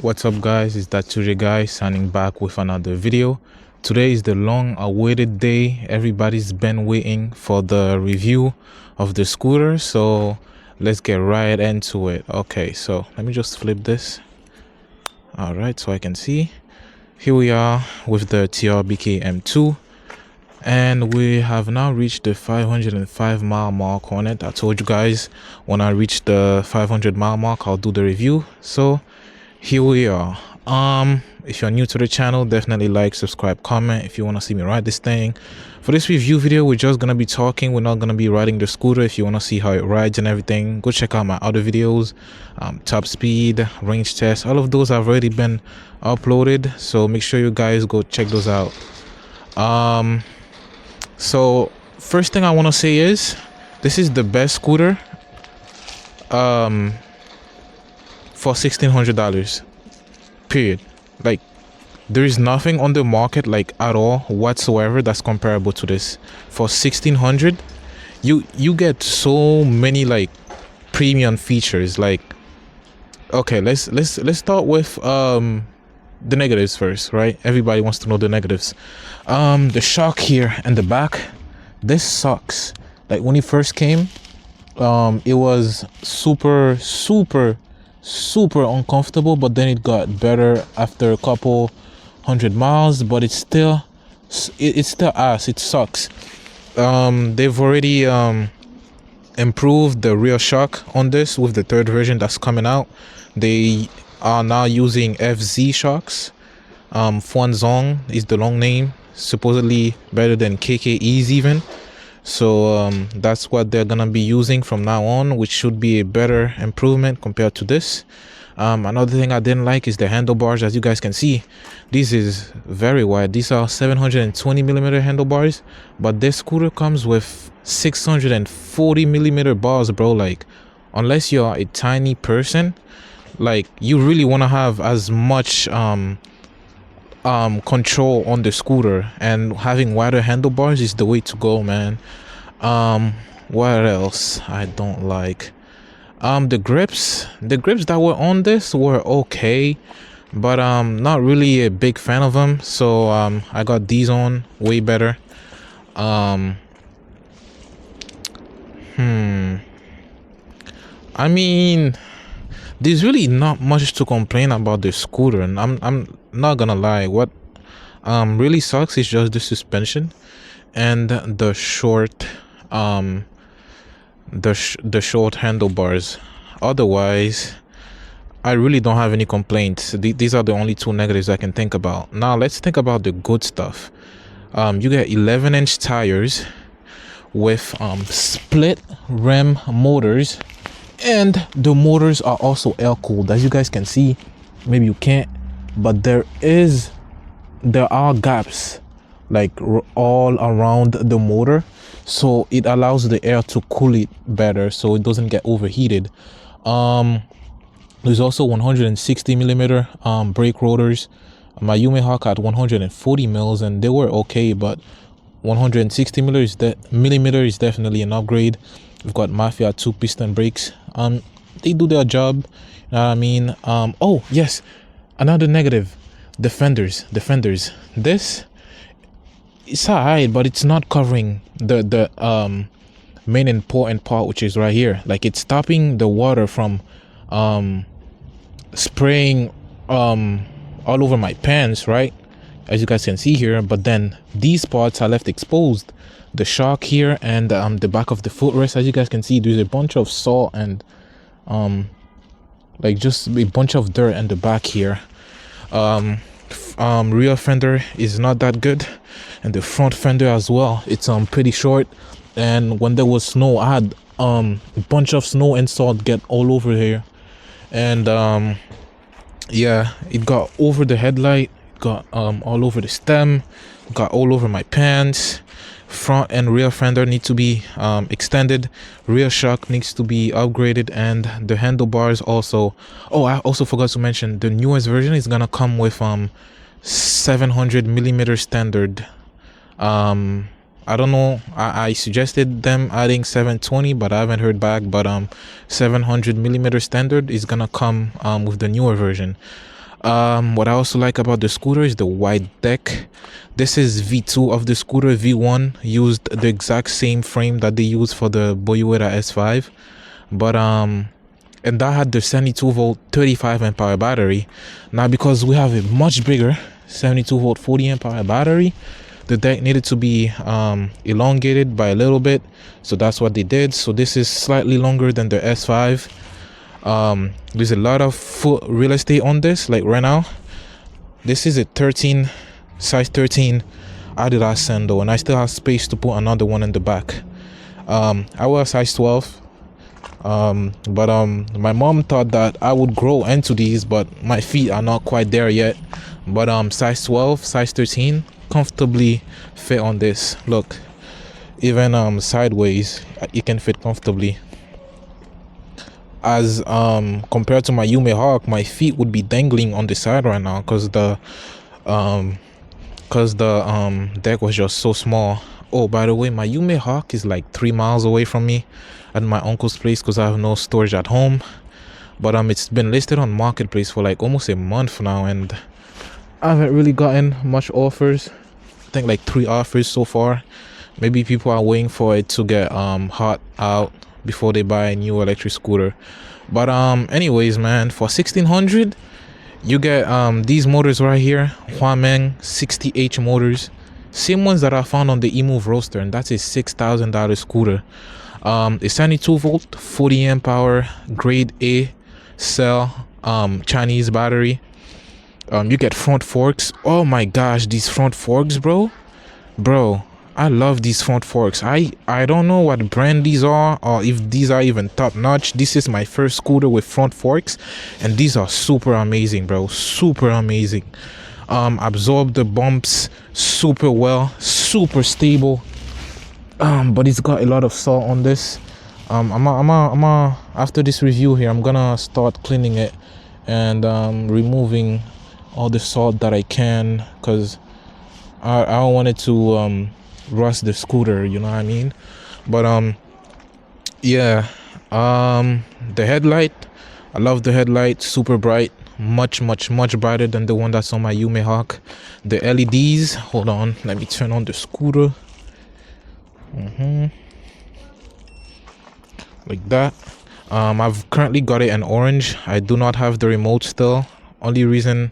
What's up guys, it's that 2J guy signing back with another video. Today is the long awaited day. Everybody's been waiting for the review of the scooter, so let's get right into it. Okay, so let me just flip this. All right, so I can see. Here we are with the Trbk-m2, and we have now reached the 505-mile mark on it. I told you guys when I reach the 500-mile mark I'll do the review, so here we are. If you're new to the channel, definitely like, subscribe, comment if you want to see me ride this thing. For this review video, we're just gonna be talking. We're not gonna be riding the scooter. If you want to see how it rides and everything, go check out my other videos. Top speed, range test, all of those have already been uploaded, so make sure you guys go check those out. So first thing I want to say is this is the best scooter for $1,600, period. Like, there is nothing on the market like at all whatsoever that's comparable to this. For $1,600, you get so many like premium features. Like, okay, let's start with the negatives first, right? Everybody wants to know the negatives. The shock here and the back, this sucks. Like when it first came, it was super uncomfortable, but then it got better after a couple hundred miles. But it's still ass. It sucks. They've already improved the rear shock on this with the third version that's coming out. They are now using FZ shocks. Fuanzong is the long name, supposedly better than KKEs even. So that's what they're gonna be using from now on, which should be a better improvement compared to this. Another thing I didn't like is the handlebars. As you guys can see, this is very wide. These are 720mm handlebars, but this scooter comes with 640mm bars, bro. Like, unless you're a tiny person, like, you really want to have as much control on the scooter, and having wider handlebars is the way to go, man. What else I don't like? The grips that were on this were okay, but not really a big fan of them, so I got these on way better. I mean, there's really not much to complain about the scooter, and I'm not gonna lie. What really sucks is just the suspension and the short the short handlebars. Otherwise, I really don't have any complaints. These are the only two negatives I can think about. Now let's think about the good stuff. You get 11-inch tires with split rim motors, and the motors are also air cooled. As you guys can see, maybe you can't, but there are gaps like all around the motor, so it allows the air to cool it better so it doesn't get overheated. There's also 160mm brake rotors. My Yumehawk had 140 mils and they were okay, but 160mm is definitely an upgrade. We've got Mafia 2 piston brakes. They do their job, you know what I mean. Oh yes, another negative, the fenders. This, it's alright, but it's not covering the main important part, which is right here. Like, it's stopping the water from spraying all over my pants, right, as you guys can see here. But then these parts are left exposed, the shock here and the back of the footrest. As you guys can see, there's a bunch of salt and like just a bunch of dirt in the back here. Rear fender is not that good, and the front fender as well, it's pretty short. And when there was snow, I had a bunch of snow and salt get all over here, and yeah, it got over the headlight, got all over the stem, got all over my pants. Front and rear fender need to be extended, rear shock needs to be upgraded, and the handlebars also. Oh, I also forgot to mention the newest version is gonna come with 700mm standard. I don't know, I suggested them adding 720, but I haven't heard back. But 700mm standard is gonna come with the newer version. What I also like about the scooter is the wide deck. This is V2 of the scooter. V1 used the exact same frame that they use for the Boyuera S5, but and that had the 72-volt 35 amp hour battery. Now because we have a much bigger 72-volt 40 amp hour battery, the deck needed to be elongated by a little bit, so that's what they did. So this is slightly longer than the S5. There's a lot of foot real estate on this. Like right now, this is a size 13 Adidas sandal, and I still have space to put another one in the back. I wear size 12, but my mom thought that I would grow into these, but my feet are not quite there yet. But size 12, size 13 comfortably fit on this. Look, even sideways it can fit comfortably. As compared to my Yume Hawk, my feet would be dangling on the side right now because the deck was just so small. Oh, by the way, my Yume Hawk is like 3 miles away from me at my uncle's place because I have no storage at home. But it's been listed on Marketplace for like almost a month now, and I haven't really gotten much offers. I think like 3 offers so far. Maybe people are waiting for it to get hot out before they buy a new electric scooter. But anyways, man, for $1,600 you get these motors right here, Huameng 60H motors, same ones that I found on the eMove Roadster, and that's a $6,000 scooter. A 72-volt 40 amp hour grade A cell Chinese battery. You get front forks. Oh my gosh, these front forks, bro, I love these front forks. I don't know what brand these are or if these are even top notch. This is my first scooter with front forks, and these are super amazing, bro. Super amazing. Absorb the bumps super well, super stable. But it's got a lot of salt on this. After this review here, I'm gonna start cleaning it and removing all the salt that I can, because I don't want it to rust the scooter, you know what I mean? But yeah, the headlight, I love the headlight, super bright, much brighter than the one that's on my Yume Hawk. The LEDs, hold on, let me turn on the scooter. Like that. I've currently got it in orange. I do not have the remote still. Only reason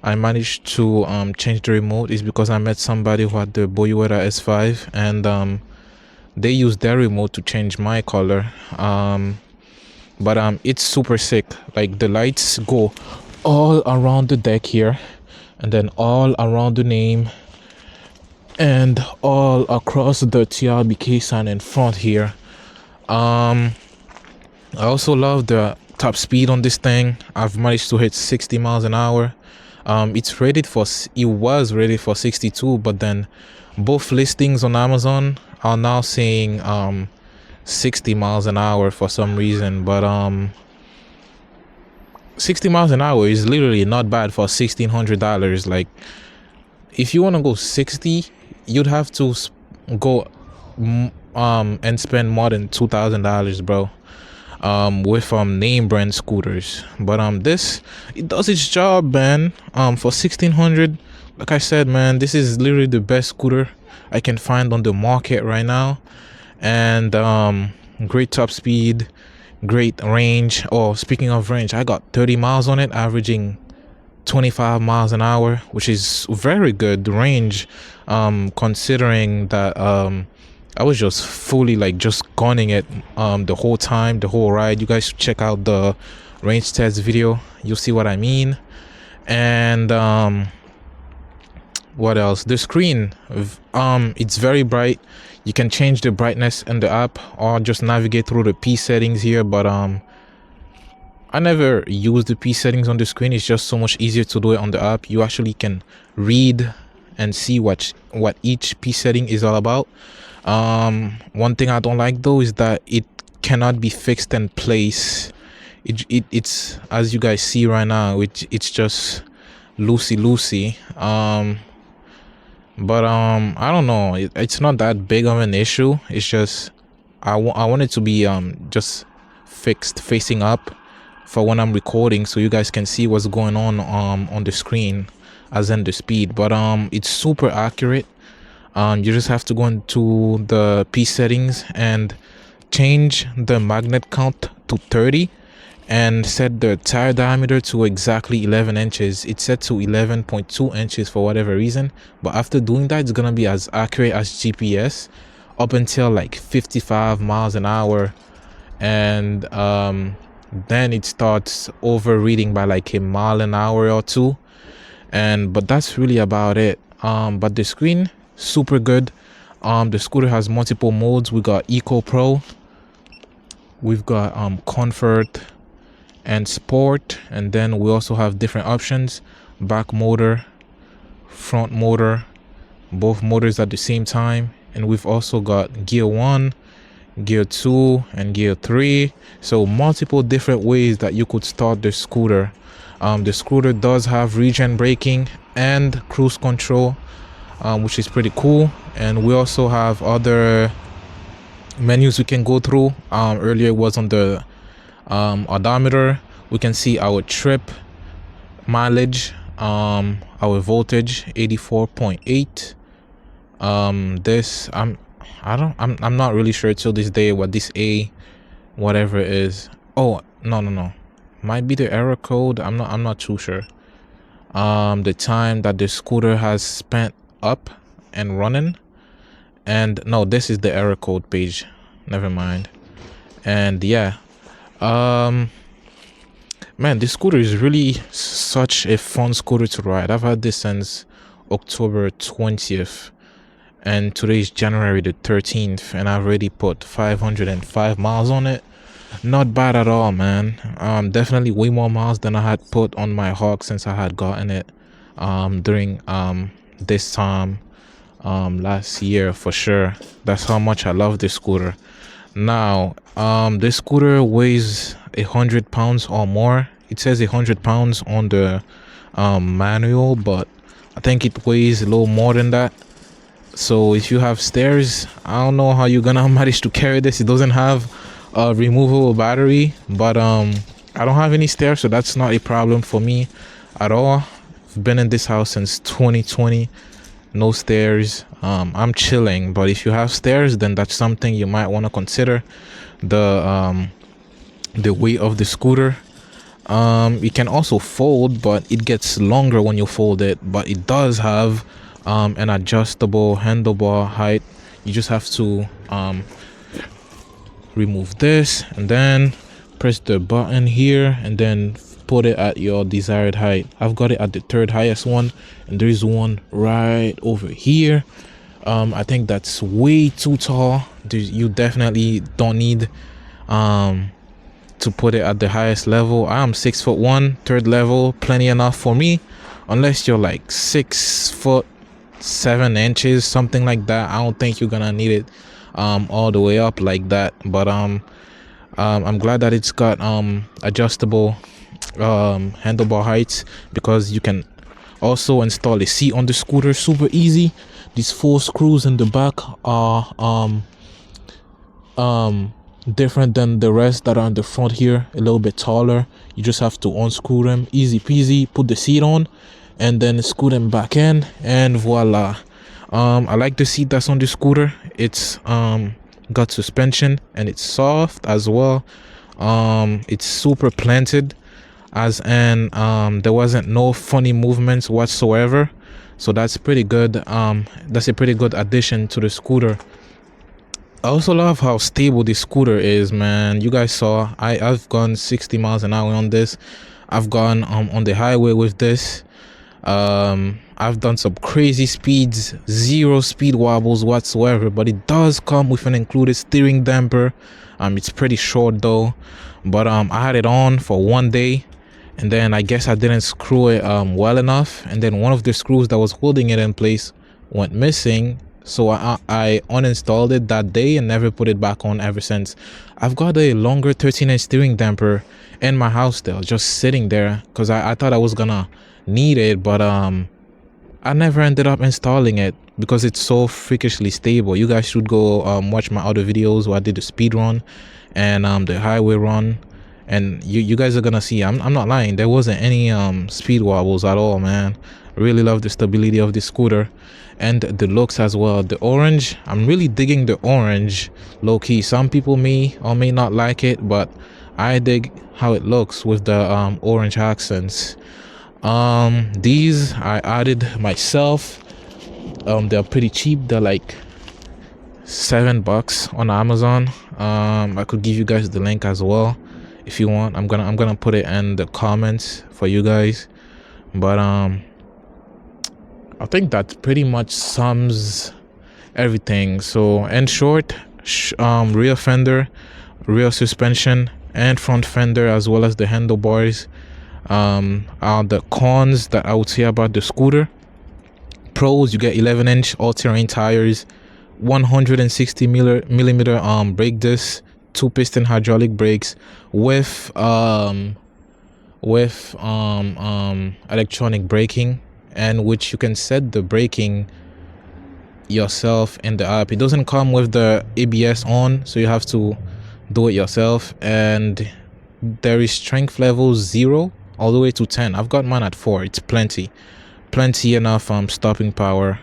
I managed to change the remote is because I met somebody who had the Boyuera S5, and they used their remote to change my color. But it's super sick. Like the lights go all around the deck here, and then all around the name, and all across the Trbk sign in front here. I also love the top speed on this thing. I've managed to hit 60 miles an hour. It was rated for 62, but then both listings on Amazon are now saying 60 miles an hour for some reason. But 60 miles an hour is literally not bad for $1,600. Like, if you want to go 60, you'd have to go and spend more than $2,000, bro, with name brand scooters. But this, it does its job, man. For $1,600, like I said, man, this is literally the best scooter I can find on the market right now. And great top speed, great range. Oh, speaking of range, I got 30 miles on it, averaging 25 miles an hour, which is very good range, considering that I was just fully just gunning it the whole time, the whole ride. You guys should check out the range test video, you'll see what I mean. And what else? The screen, it's very bright. You can change the brightness in the app or just navigate through the P settings here, but I never use the P settings on the screen. It's just so much easier to do it on the app. You actually can read and see what each P setting is all about. One thing I don't like though is that it cannot be fixed in place. It's as you guys see right now, it's just loosey. But I don't know, it's not that big of an issue. It's just I want it to be just fixed facing up for when I'm recording, so you guys can see what's going on the screen, as in the speed. But it's super accurate. You just have to go into the P settings and change the magnet count to 30 and set the tire diameter to exactly 11 inches. It's set to 11.2 inches for whatever reason, but after doing that, it's gonna be as accurate as GPS up until like 55 miles an hour, and then it starts overreading by like a mile an hour or two, but that's really about it. But the screen, super good. The scooter has multiple modes. We got Eco Pro, we've got Comfort and Sport, and then we also have different options: back motor, front motor, both motors at the same time. And we've also got gear 1, gear 2, and gear 3. So multiple different ways that you could start the scooter. The scooter does have regen braking and cruise control, which is pretty cool. And we also have other menus we can go through. Earlier it was on the odometer. We can see our trip mileage, our voltage 84.8. This I'm not really sure till this day what this A whatever is. Oh, no, might be the error code. I'm not too sure. The time that the scooter has spent up and running, and no, this is the error code page, never mind. And yeah, man, this scooter is really such a fun scooter to ride. I've had this since October 20th, and today is January the 13th, and I've already put 505 miles on it. Not bad at all, man. Definitely way more miles than I had put on my Hawk since I had gotten it during this time last year, for sure. That's how much I love this scooter. Now this scooter weighs 100 pounds or more. It says 100 pounds on the manual, but I think it weighs a little more than that. So if you have stairs, I don't know how you're gonna manage to carry this. It doesn't have a removable battery, but I don't have any stairs, so that's not a problem for me at all. I've been in this house since 2020, no stairs. I'm chilling. But if you have stairs, then that's something you might want to consider. The weight of the scooter. It can also fold, but it gets longer when you fold it. But it does have an adjustable handlebar height. You just have to remove this and then press the button here and then put it at your desired height. I've got it at the third highest one, and there is one right over here. I think that's way too tall. You definitely don't need to put it at the highest level. I am 6'1", third level, plenty enough for me, unless you're like 6 foot 7 inches, something like that. I don't think you're gonna need it all the way up like that. But I'm glad that it's got adjustable handlebar heights, because you can also install a seat on the scooter super easy. These 4 screws in the back are different than the rest that are in the front here, a little bit taller. You just have to unscrew them, easy peasy, put the seat on and then screw them back in, and voila. I like the seat that's on the scooter. It's got suspension and it's soft as well. It's super planted, as in there wasn't no funny movements whatsoever, so that's pretty good. That's a pretty good addition to the scooter. I also love how stable this scooter is, man. You guys saw I've gone 60 miles an hour on this. I've gone on the highway with this. I've done some crazy speeds, 0 speed wobbles whatsoever, but it does come with an included steering damper. It's pretty short though, but I had it on for 1 day, and then I guess I didn't screw it well enough, and then one of the screws that was holding it in place went missing, so I uninstalled it that day and never put it back on ever since. I've got a longer 13-inch steering damper in my house still, just sitting there, because I thought I was gonna need it, but I never ended up installing it because it's so freakishly stable. You guys should go watch my other videos where I did the speed run and the highway run, and you guys are gonna see, I'm not lying, there wasn't any speed wobbles at all, man. I really love the stability of the scooter and the looks as well. The orange, I'm really digging the orange, low-key. Some people may or may not like it, but I dig how it looks with the orange accents. These I added myself. They're pretty cheap. They're like $7 on Amazon. I could give you guys the link as well if you want. I'm gonna put it in the comments for you guys. But I think that pretty much sums everything. So in short, rear fender, rear suspension, and front fender, as well as the handlebars, are the cons that I would say about the scooter. Pros: you get 11-inch all-terrain tires, 160 millimeter brake discs, 2-piston hydraulic brakes with electronic braking, and which you can set the braking yourself in the app. It doesn't come with the ABS on, so you have to do it yourself. And there is strength level 0 all the way to 10. I've got mine at 4. It's plenty enough stopping power.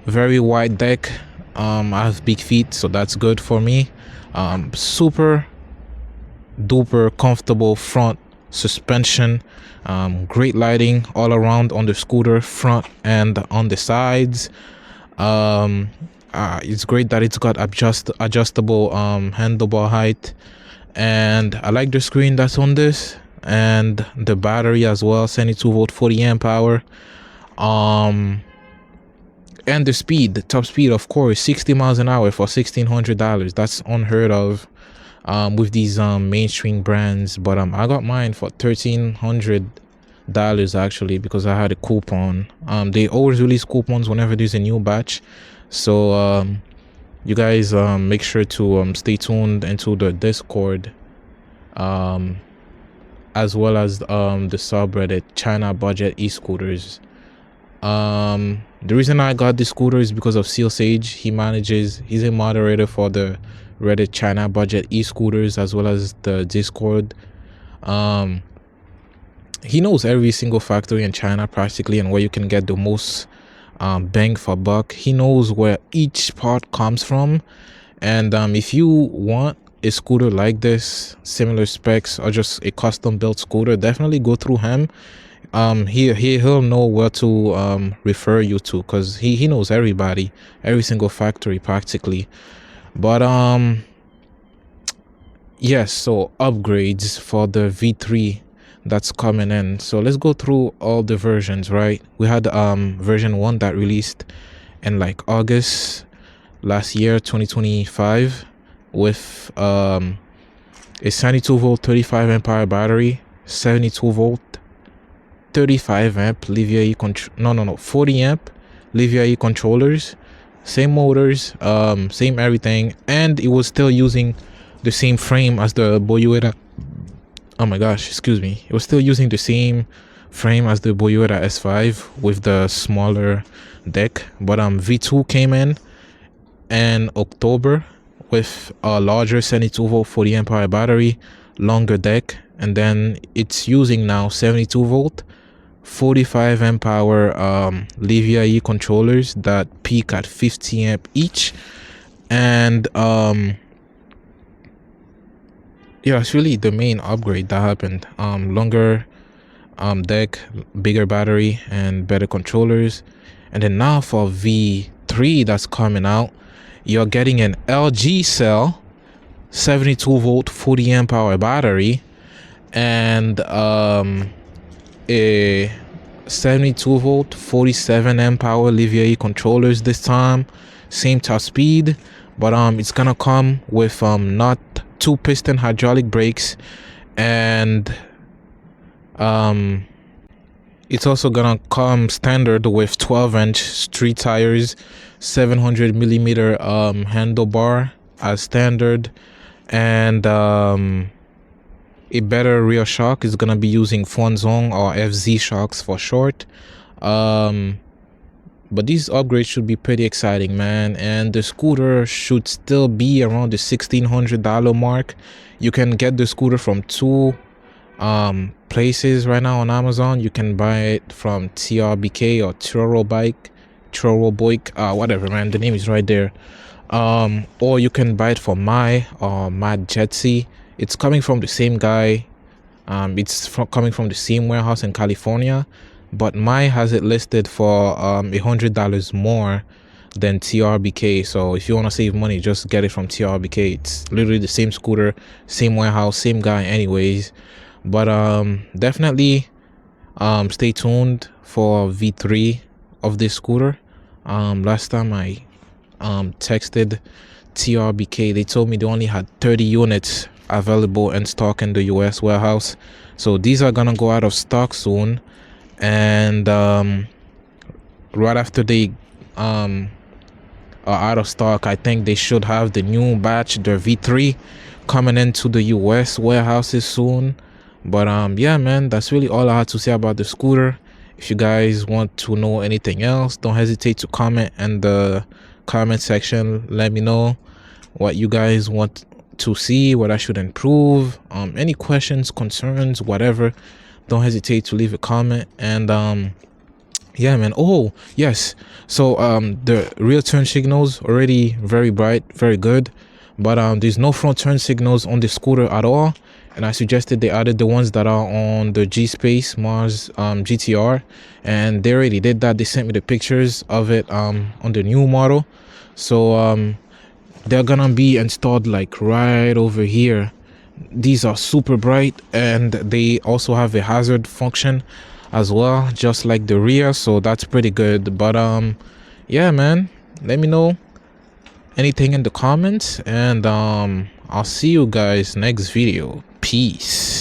Very wide deck. I have big feet, so that's good for me. Super duper comfortable front suspension. Great lighting all around on the scooter, front and on the sides. It's great that it's got adjustable handlebar height, and I like the screen that's on this, and the battery as well, 72 volt 40 amp hour. And the speed, the top speed, of course, 60 miles an hour for $1,600. That's unheard of with these mainstream brands. But I got mine for $1,300 actually, because I had a coupon. They always release coupons whenever there's a new batch, so you guys make sure to stay tuned into the Discord, as well as the subreddit China budget e-scooters. The reason I got this scooter is because of Seal Sage. He's a moderator for the Reddit China budget e-scooters, as well as the Discord. He knows every single factory in China practically, and where you can get the most bang for buck. He knows where each part comes from, and if you want a scooter like this, similar specs, or just a custom built scooter, definitely go through him. He'll know where to refer you to, because he knows everybody, every single factory practically. But yes, so upgrades for the V3 that's coming in. So let's go through all the versions, right? We had version 1 that released in like August last year, 2025, with a 72 volt 35 amp hour battery, 72 volt 35 amp Livia E 40 amp Livia E controllers, same motors, same everything, and it was still using the same frame as the Boyueta. Oh my gosh, excuse me. It was still using the same frame as the Boyueta S5 with the smaller deck. But V2 came in October with a larger 72 volt 40 amp hour battery, longer deck, and then it's using now 72 volt 45 amp hour Livia E controllers that peak at 50 amp each. And yeah, it's really the main upgrade that happened. Longer deck, bigger battery, and better controllers. And then now for V3 that's coming out, you're getting an LG cell, 72 volt 40 amp hour battery, and a 72 volt 47 amp hour Livia E controllers this time. Same top speed, but it's gonna come with not 2-piston hydraulic brakes, and it's also gonna come standard with 12-inch street tires, 700 millimeter handlebar as standard, and a better rear shock. Is gonna be using Fuanzong or FZ shocks for short. but these upgrades should be pretty exciting, man. And the scooter should still be around the $1,600 mark. You can get the scooter from two places right now on Amazon. You can buy it from Trbk or Trbk, whatever, man, the name is right there. Or you can buy it from my Jetsy. It's coming from the same guy. Coming from the same warehouse in California, but my has it listed for $100 more than Trbk. So if you want to save money, just get it from Trbk. It's literally the same scooter, same warehouse, same guy anyways. But definitely stay tuned for V3 of this scooter. Last time I texted Trbk, they told me they only had 30 units available in stock in the US warehouse. So these are gonna go out of stock soon, and right after they are out of stock, I think they should have the new batch, the V3, coming into the US warehouses soon. But yeah, man, that's really all I had to say about the scooter. If you guys want to know anything else, don't hesitate to comment in the comment section. Let me know what you guys want to see, what I should improve, any questions, concerns, whatever. Don't hesitate to leave a comment. And yeah, man. Oh yes, so the rear turn signals already very bright, very good, but there's no front turn signals on the scooter at all. And I suggested they added the ones that are on the G-Space Mars GTR, and they already did that. They sent me the pictures of it on the new model. So they're gonna be installed like right over here. These are super bright, and they also have a hazard function as well, just like the rear, so that's pretty good. But yeah, man, let me know anything in the comments, and I'll see you guys next video. Peace.